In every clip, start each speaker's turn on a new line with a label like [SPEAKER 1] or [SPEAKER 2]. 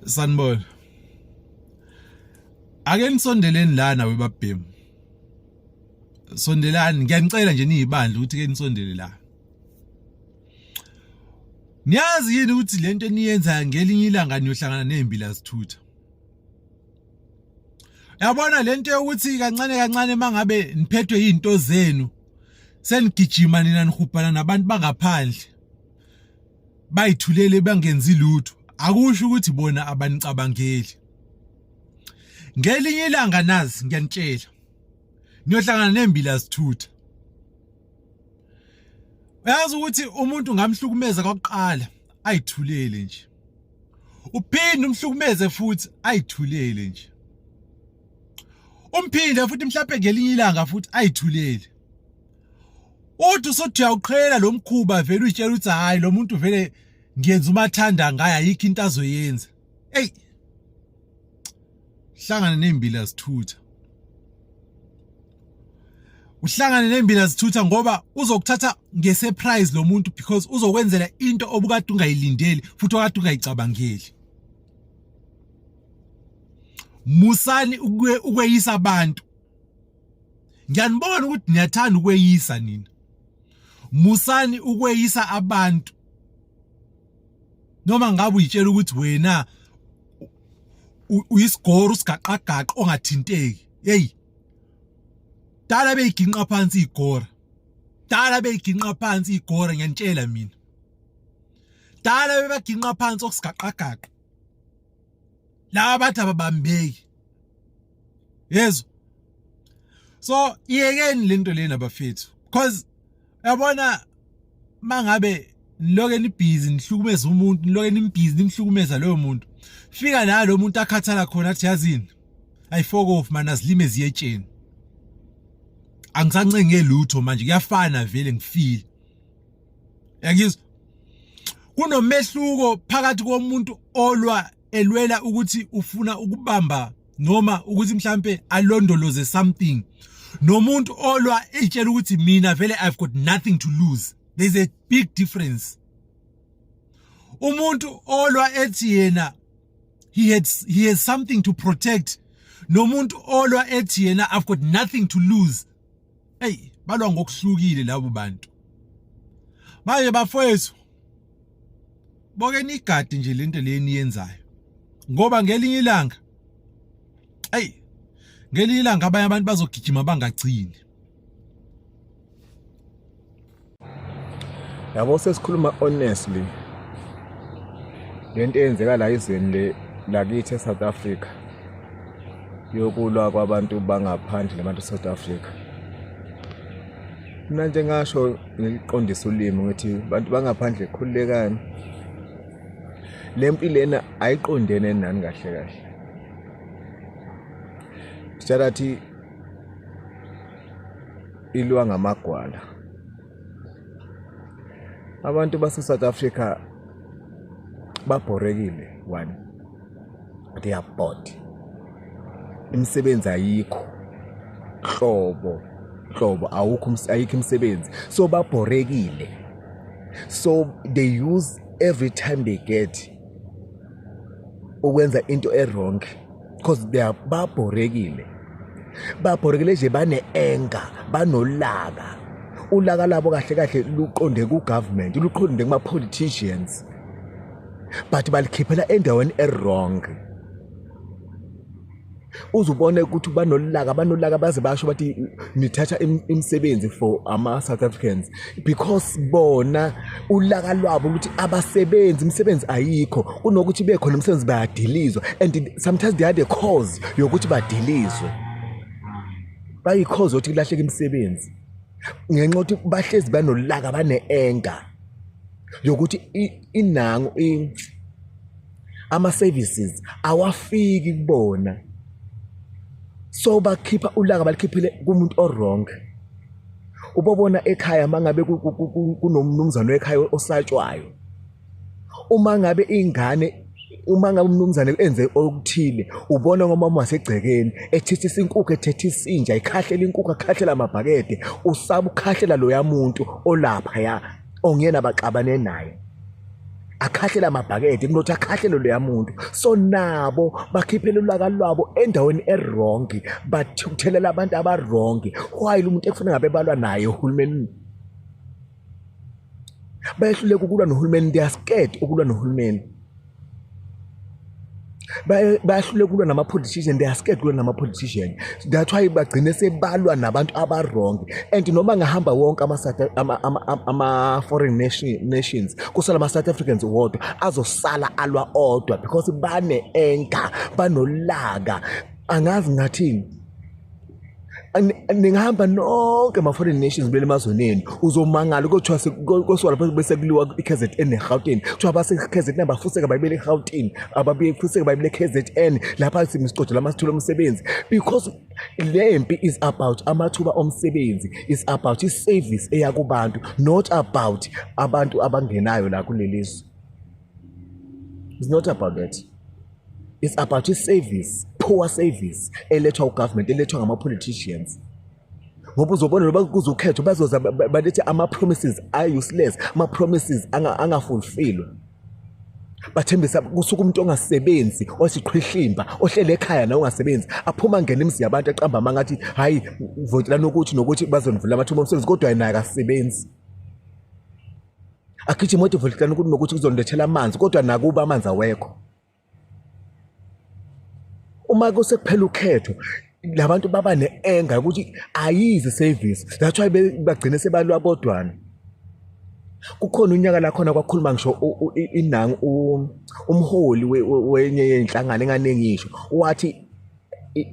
[SPEAKER 1] Sanibona. Ake nisondeleni lana webabhemu. Sondelani, ngiyanicela nje niyibandla ukuthi ke nisondele la. Niyazi yini ukuthi lento eniyenza ngelinye ilanga niyohlangana nezimbila zithutha. Yabona lento yokuthi kancane mangabe niphethwe izinto zenu senigijima nina nihubhana nabantu bangaphandle. Bayithulele bangenzi lutho. Akusho ukuthi bona abanicabangeli. Ngelinye ilanga nazi ngiyanitshela. Niyohlangana nezimbila zithutha. Uyazi ukuthi umuntu ngamhlukumeza kwakuqala ayithulele nje. Uphinde umhlukumeze futhi ayithulele nje. Umphinde futhi mhlawumbe ngelinye ilanga futhi ayithulele. Uthi usothi uyawuqhela lo mkhuba vele uyitshela ukuthi hayi lo muntu vele ngiyenza umathanda ngaye ayikho into azoyenza. Hey. Hlangana nezimbila zithutha. Uhlangane nezimbila zithutha ngoba uzokuthatha ngesurprise lo muntu because uzokwenzela into obukade ungayilindeli futhi okade ungayicabangeli. Musani ukweyisa abantu. Ngiyanibona ukuthi niyathanda ukweyisa nina. Musani ukweyisa abantu. Noma ngabe uyitshela ukuthi wena uyisigoro usigaqagaqa ongathinteki. Hey. Dala beyiginqa phansi igora. Dala beyiginqa phansi igora ngiyanitshela mina. Dala bebaginqa phansi okusigaqagaqa. La bathi ababambeki. Yezo. So iyekeni lento lena bafethu because yabona mangabe niloke nibhizi nihlukumeza umuntu niloke nimbhizi nimhlukumeza loyo muntu. Fika la lo muntu akhathala khona athi yazini. Ayifok off man azilime ziyetsheni. Angisancenge lutho manje kuyafana vele ngifile. Yakizwa. Kunomehluko phakathi komuntu elwela ukuthi ufuna ukubamba noma ukuthi mhlambe alondoloze something. Nomuntu etshela ukuthi mina vele I've got nothing to lose. There's a big difference. Umuntu ethi yena he has something to protect. Nomuntu ethi yena I've got nothing to lose. Hey, balwa ngokuhlukile labo bantu. Manje bafowethu. Boke nigade nje lento leni yenzayo. Ngoba ngelinye ilanga ngelinye ilanga abanye abantu bazogijima bangagcini.
[SPEAKER 2] Yabo sesikhuluma honestly. Lento eyenzeka la izweni lakithi eSouth Africa. Yokulwa kwabantu bangaphandle nabantu eSouth Africa. Mina nje ngasho ngiliqondisa ulimi ngithi abantu bangaphandle khululekani. Lempi lena ayiqondene nani kahle. Sitharathi ilwa ngamagwala. Abantu base South Africa babhorekile one. They are bored. Imisebenzi ayikho. Hlobo ayikho imisebenzi. So babhorekile. So they use every time they get ukwenza into wrong because they are babhorekile nje bane anger banolaka ulaka labo kahle luqonde ku government luqonde kuma politicians but balikhiphela endaweni wrong. Uzubone ukuthi banolaka baze basho bathi nithatha imisebenzi for ama South Africans because bona ulaka lwabo ukuthi abasebenzi imisebenzi ayikho kunokuthi bekhona imisebenzi bayadilizwa and sometimes they had a cause yokuthi badilizwe bayikhoze ukuthi kulahleke imisebenzi ngenxa ukuthi bahlezi banolaka bane-anger yokuthi inangu ama services awafiki kubona. So bakhipha ulaka balikhiphile kumuntu wrong. Ubobona ekhaya mangabe kunomnumzane ekhaya osatshwayo. Uma ngabe umnumzane enze okuthile ubona ngomama wasegcekeni ethithisa inkukhu ethethisa inja ikhahlela inkukhu akhahlela amabhakede usaba ukhahlela lo yamuntu olapha ya ongena baxabane naye. akhahlela amabhakede kunothi akhahlelo leya muntu. So nabo bakhiphela ulaka lwabo endaweni erongi bathuthelela abantu abarongi. Why lo muntu ekufanele ngabe balwa naye uhulumeni? Bayehluleka ukulwa nohulumeni, they are scared ukulwa nohulumeni. Bayahluleka ukulwa nama-politician, they are scared ukulwa nama-politician. That's why bagcine sebalwa nabantu abarongi. And noma ngahamba wonke ama-foreign nations kusala ama-South Africans wodwa azosala alwa odwa because bane-enka, banolaka. Angazi ngathini. Ningahamba nonke ama-foreign nations kuleli emazweni uzomangala kuthiwa koswala bese kuliwa i-KZN ne-Gauteng. Kuthiwa base-KZN abafuseka bayibele e-Gauteng, abafuseka bayibele e-KZN lapha simisicodo lamasithulo omsebenzi. Because le mpi is about amathuba omsebenzi, is about i-service eya kubantu, not about abantu abangenayo la kuleli zwe. It's not about that. It's about i-service, poor service elethwa ugovernment, elethwa ngama-politicians. Ngoba uzobona noba kuzokhethwa bazoza balethe ama-promises are-useless, ama-promises angafulfillwa. Bathembisa kusuka umuntu ongasebenzi, osiqhwihlimba, ohlele ekhaya na ongasebenzi, aphuma ngena imizi yabantu aqamba mangathi hayi votelani ukuthi nokuthi bazonivula amathuba omsebenzi kodwa yena akasebenzi. Akhithi imoto votelani ukuthi nokuthi kuzonilethela amanzi kodwa nakuba amanzi awekho. Uma kusekuphela ukhetho labantu baba ne-enga ukuthi ayizi service. That's why bagcine sebalwa bodwana. Kukhona unyaka la khona kwakhuluma ngisho umholi wenye yenhlangano enganengisho wathi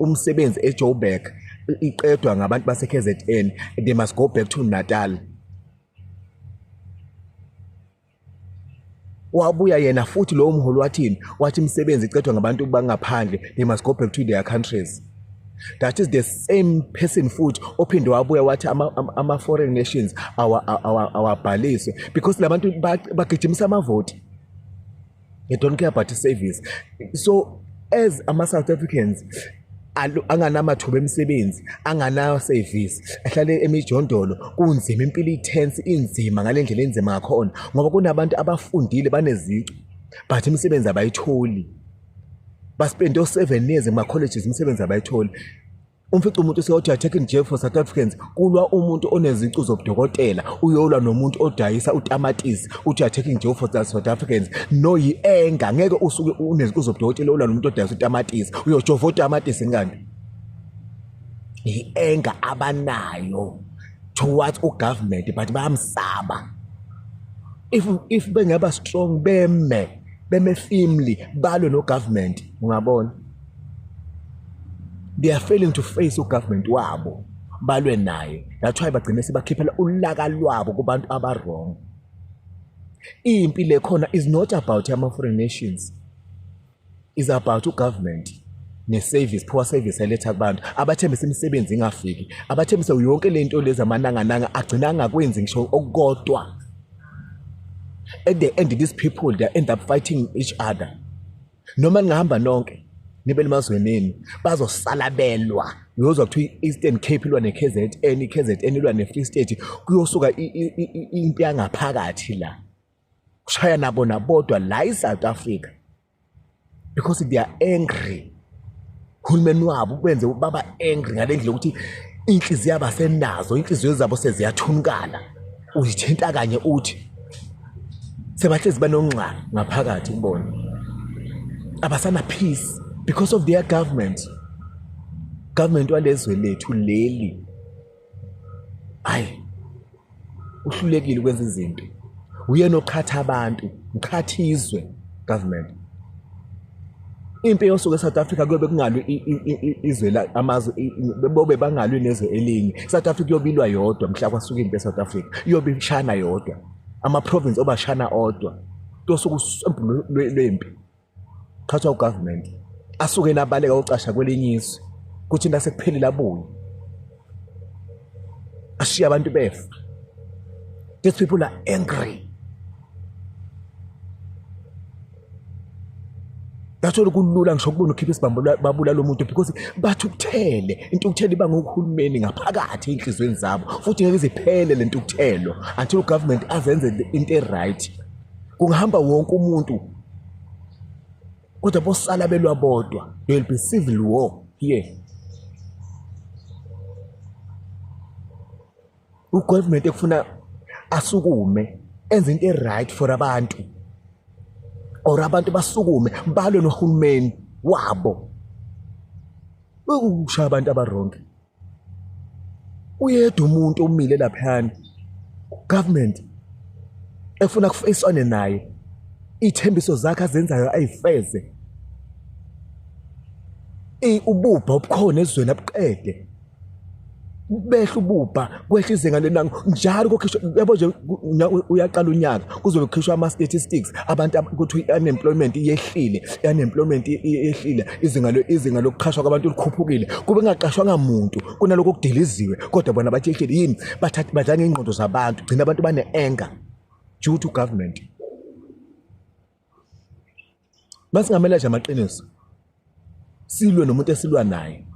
[SPEAKER 2] umsebenzi eJoburg iqedwa ngabantu base-KZN, they must go back to Natal. Wabuya yena futhi lo mholi wathi imisebenzi icedwa ngabantu bangaphandle, they must go back to their countries. That is the same person futhi ophinde wabuya wathi ama-foreign nations awabhaliswe because labantu bagijimisa amavoti. They don't care about the service. So as ama-South Africans anganamathuba emisebenzi, anganayo service, ahlale emijondolo, kunzima, impilo intense, inzima ngale ndlela enzima ngakhona ngoba kunabantu abafundile banezici but imisebenzi abayitholi. Baspende 7 years ema-colleges imisebenzi abayitholi. Umfica umuntu seyothi attacking jail for South Africans, kulwa umuntu onezici zobudokotela, uyolwa nomuntu odayisa utamatisi, uthi attacking jail for South Africans. No, yi-enga, ngeke usuke unezici zobudokotela ulwa nomuntu odayisa utamatisi, uyojova utamatisi ngani. Yi-enga abanayo towards ugovernment but bayamsaba. If bengaba strong beme firmly balwe no government, ungabona. They are failing to face ugovernment wabo balwe naye. That's why bagcine sebakhiphela ulaka lwabo kubantu abarong. Impi le khona is not about ama-foreign nations, is about ugovernment ne-service, poor service eletha kubantu abathembisa imisebenzi ingafiki, abathembisa yonke lento lezi amananga agcina angakwenzi ngisho okukodwa. At the end, these people, they end up fighting each other. Noma ngihamba nonke nibe emazwenini bazosala belwa. Uyozwa kuthiwa i-Eastern Cape ilwa ne-KZN, i-KZN ilwa ne-Free State, kuyosuka impi yangaphakathi la. Kushaya nabo nabodwa la eSouth Africa because they are angry. Uhulumeni wabo kwenze baba angry ngale ndlela ukuthi inhliziyo abasenazo, inhliziyo zabo seziyathunukala. Uzithinta kanye uthi sebahlezi banongqa ngaphakathi kubona. Abasana peace because of their government. Government walezwe lethu leli. Hayi. Uhlulekile ukwenza izinto. Uyena oqhatha abantu, ukhatha izwe government. Impi yosuka eSouth Africa kuyobe kungalwe izwe la amazwe bobe bangalwe nezwe elinye. South Africa yobilwa yodwa mhla kwasuka impi eSouth Africa. Iyobe ishana yodwa. Ama-province obashana odwa kuyosuka usempulu lwempi khathwa ugovernment asuke nabaleka ucasha kwelinye izwe kuthi nasekuphelile abuye ashiya abantu befa. These people are angry. That's kulula ngisho ukubona ukhipha isibambo babula lo muntu because bathukuthele intukuthelo iba ngokuhulumeni ngaphakathi enhlizweni zabo futhi ngeke iziphele le ntukuthelo until ugovernment azenze into right. kungahamba wonke umuntu kodwa bosala belwa bodwa. There will be civil war here. Ugovernment ekufuna asukume enze into right for abantu, or abantu basukume balwe nohulumeni wabo ukushaya abantu abaronke. Uyedwa umuntu umile laphana government efuna kufeyiswane naye, ithembiso zakhe azenzayo ayifeze, ububha obukhona ezweni abuqede, behla ububha kwehla izinga lenango njalo kokhishwa. Yabo nje uyaqala unyaka kuzobe kukhishwa ama-statistics abantu ukuthi i-unemployment yehlile, i-unemployment yehlile, izinga lokuqashwa kwabantu likhuphukile. Kube ngaqashwanga muntu kunaloko okudiliziwe, kodwa bona bathi yehlile. Yini? Badla ngey'ngqondo zabantu, gcina abantu bane-anger due to government. Masingamele nje amaqiniso, silwe nomuntu esilwa naye.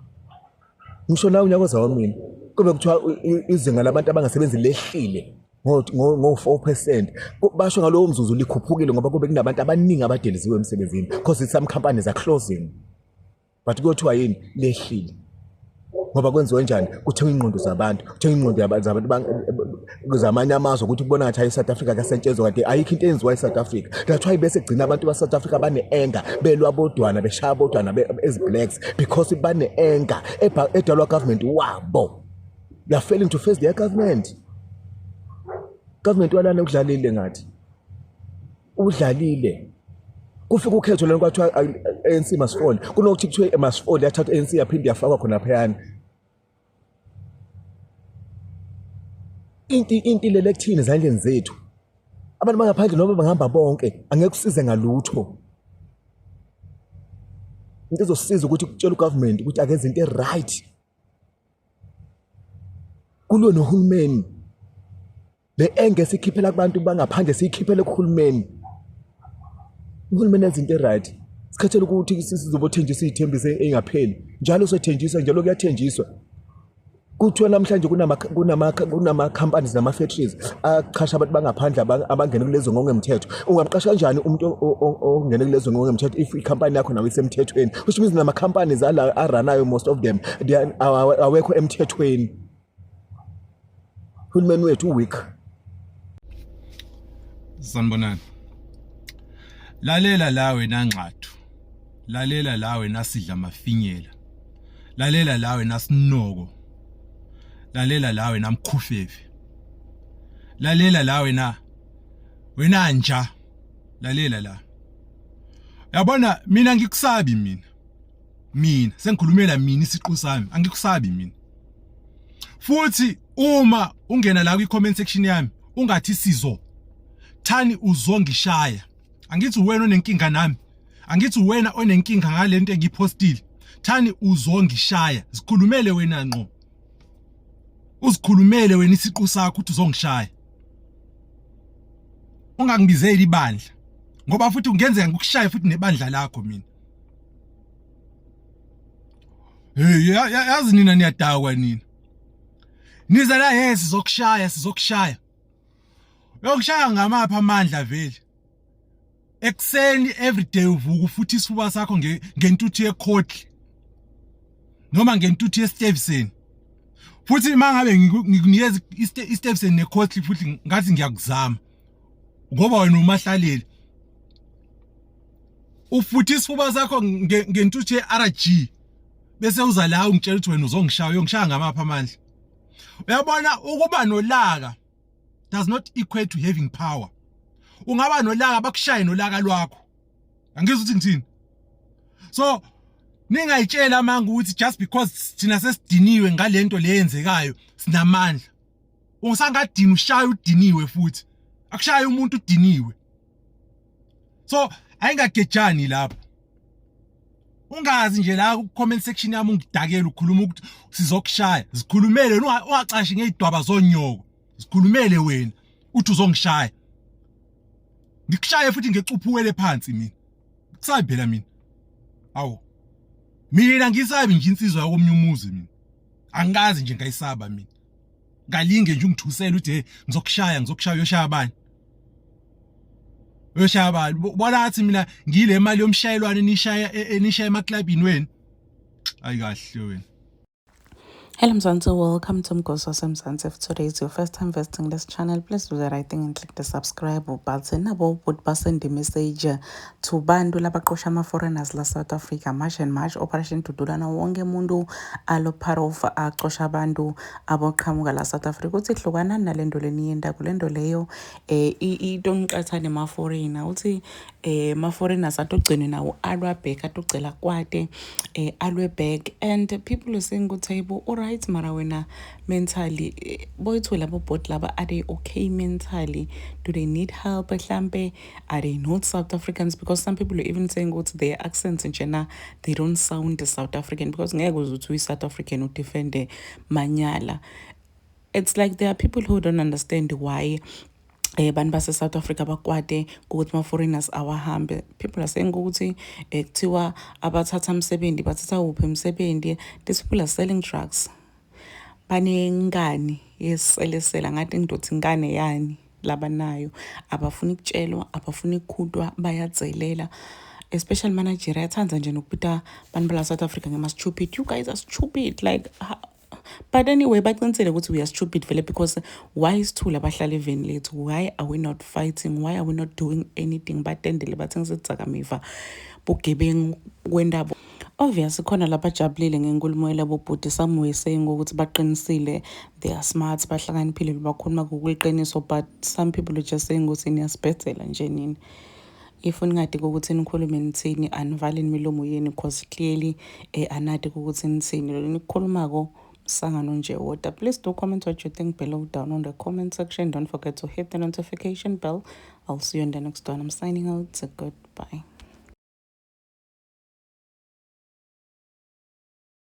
[SPEAKER 2] Ngisho nawe unyaka ozayo mina kube kuthiwa izinga labantu abangasebenzi lehlile ngo-4%, basho ngalowo mzuzu likhuphukile ngoba kube kunabantu abaningi abadeliziwe emsebenzini because some companies are closing. But kuthiwa yini? Lehlile. Ngoba kwenziwe njani? Kuthengwa ingqondo zabantu, kuthengwa ingqondo zabantu zamanye amazwe ukuthi kubona ngathi i-South Africa kasentshenzwa, kanti ayikho into eyenziwa e-South Africa. That's why bese gcina abantu ba-South Africa bane-anger, belwa bodwana, beshaya bodwana ezi-blacks because bane-anger edalwa government wabo. They are failing to face their government. Government walana udlalile ngathi. Udlalile. Kufika ukhetho lento kwathiwa ANC must fall. Kunokuthi kuthiwe must fall yathatha ANC yaphinde yafakwa khona phayana. Into lele kuthini ezandleni zethu. Abantu bangaphandle noma bangihamba bonke angeke kusize ngalutho. Into ezosiza ukuthi kutshela ugovernment ukuthi akenze into right. Kulwe nohulumeni. Le enge sikhiphela kubantu bangaphandle sikhiphele kuhulumeni. Uhulumeni enza into right. Sikhathela ukuthi sizobothenjisa izithembiso engapheli. Njalo sothenjiswa, njalo kuyathenjiswa. Kuthiwa namhlanje kunama companies nama factories aqhasha abantu bangaphandle abangena kulezo ngokungemthetho. Ungamqasha kanjani umuntu ongena kulezo ngokungemthetho if i-company yakho nawe isemthethweni? Which means nama companies ala aranayo, most of them they awekho emthethweni. Uhulumeni wethu weak.
[SPEAKER 1] Sanibonani. Lalela lawe nanxathu. Lalela lawe nasidla mafinyela. Lalela lawe nasinoko. Lalela lawe namkhufefe. Lalela lawe na wena nja. Lalela la. Yabona mina ngikusabi mina. Mina sengikhulumela mina isiqu sami, angikusabi mina. Futhi uma ungena la kwi-comment section yami ungathi sizo thani uzongishaya. Angithi wena onenkinga nami, angithi wena onenkinga ngalento engipostile, thani uzongishaya. Sikhulumele wena ngqo, usikhulumele wena isiqu sakho ukuthi uzongishaya. Ungangibizeli ibandla ngoba futhi ungenzeka ngikushaya futhi nebandla lakho mina. Yazi nina niyadakwa nina. Niza la yes sizokushaya. Yokushaya ngamapha amandla vele. Ekseni everyday uvuka futhi isifuba sakho ngentuthu yeCourtly noma ngentuthu yeStevenson. Futhi mangabe ngikunikeza iStevenson neCourtly futhi ngathi ngiyakuzama ngoba wena umahlaleli. Ufuthi isifuba sakho ngentuthu yeRG bese uza la ungitshela ukuthi wena uzongishaya, uyongishaya ngamapha amandla. Uyabona ukuba nolaka does not equate to having power. Ungaba nolaka bakushaye nolaka lwakho. Angizwe ukuthi ngithini. So ningayitshela manje ukuthi just because thina sesidiniwe ngalento leyenzekayo sinamandla. Ungisangadini ushaya udiniwe futhi. Akushaya umuntu udiniwe. So ayingagejani lapho. Ungazi nje la ku comment section yami ungidakela ukhuluma ukuthi sizokushaya. Sikhulumele wena ungacashi ngezidwaba zonyoko. Sikhulumele wena uthi uzongishaya. Ngikushaye futhi ngecuphuwele phansi mina. Kusabi phela mina. Awu. Mina ngisabi nje insizwa yakomnye umuzi mina. Angazi nje ngayisaba mina. Ngalinge nje ungithusela uthi hey ngizokushaya uyoshaya abanye. Uyoshabani bona athi mina ngile mali yomshayelwane nishaya emaklabini wenu. Ayi kahle wena.
[SPEAKER 3] Hello Mzansi, welcome to Mgoso Mzansi. If today is your first time visiting this channel, please do the right thing and click the subscribe button. Nabo would send the message to bandu labaqosha ama-foreigners la South Africa March and March operation to dulana wonke mundu alo part of aqosha abantu aboqhamuka la South Africa uthi hlukana nalento leniyenda kulento leyo itonqathane ma-foreigner uthi ma-foreigners atogcine nawo alwa back atocela kwate alwe back and people are saying good table alright mara wena mentally boyithu labo bot laba are they okay mentally? Do they need help mhlambe? Are they not South Africans? Because some people are even saying what their accents in China, they don't sound South African because ngeke uzuthi South African udefend manyala. It's like there are people who don't understand why bantu base South Africa bakwade ukuthi ma-foreigners awahambe. People are saying ukuthi kuthiwa abathatha umsebenzi bathatha uphi umsebenzi. These people are selling drugs. Banengane yeselesela ngathi ngidothi ingane yani labanayo abafuna ukutshelwa abafuna ukukhudwa bayadzelela. Especially manager yathanza nje nokupita bantu bala South Africa ngema stupid. You guys are stupid like but anyway baqinisele ukuthi we are stupid vele because why is thula bahlala even lethu? Why are we not fighting? Why are we not doing anything? Batendele bathi ngisitsakamiva bugebengu kwendabo. Obviously khona labajabulile ngenkulumo yalabo bhuti some way saying ukuthi baqinisile they are smart bahlakaniphile bakhuluma ngokuliqiniso but some people are just saying ukuthi niyasibhedlela nje nini. If ungade ukuthi nikhulume nithini anivale imilomo yenu because clearly anade ukuthi nithini lo nikhulumako sangano nje wodwa. Please do comment what you think below down on the comment section. Don't forget to hit the notification bell. I'll see you in the next one. I'm signing out. Goodbye.